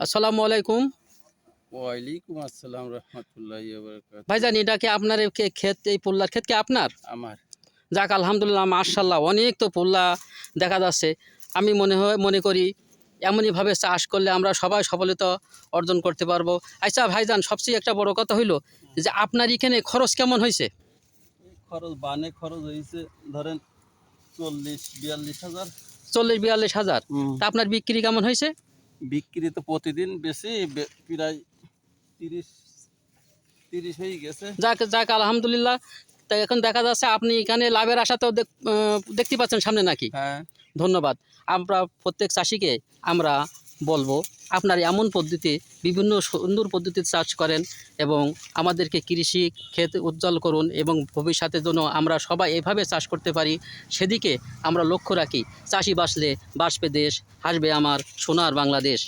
আসসালামু আলাইকুম। ওয়ালাইকুম আসসালাম রহমতুল্লাহি ওয়া বারাকাতুহু। ভাইজান এটা কি আপনার ক্ষেত, এই পোল্লার ক্ষেত কি আপনার? আমার যাক আলহামদুলিল্লাহ, মাশাআল্লাহ, অনেক তো পোল্লা দেখা যাচ্ছে। আমি মনে করি এমনইভাবে চাষ করলে আমরা সবাই সফলতা অর্জন করতে পারবো। আচ্ছা ভাইজান, সবচেয়ে একটা বড় কথা হইল যে আপনার এখানে খরচ কেমন হয়েছে? এই খরচ হয়েছে ধরেন 40-42 হাজার। 40-42 হাজার। তা আপনার বিক্রি কেমন হয়েছে? বিক্রি তো প্রতিদিন বেশি প্রায় 30 হয়ে গেছে। যাক যাক আলহামদুলিল্লাহ। তা এখন দেখা যাচ্ছে আপনি এখানে লাভের আশাতেও দেখতে পাচ্ছেন সামনে নাকি? হ্যাঁ, ধন্যবাদ। আমরা প্রত্যেক চাষিকে আমরা বলবো, আপনারা এমন পদ্ধতি, বিভিন্ন সুন্দর পদ্ধতিতে চাষ করেন এবং আমাদেরকে কৃষি ক্ষেত উজ্জ্বল করুন এবং ভবিষ্যতে যেন আমরা সবাই এভাবে চাষ করতে পারি, সেদিকে আমরা লক্ষ্য রাখি। চাষি বাঁচলে বাঁচবে দেশ, হাসবে আমার সোনার বাংলাদেশ।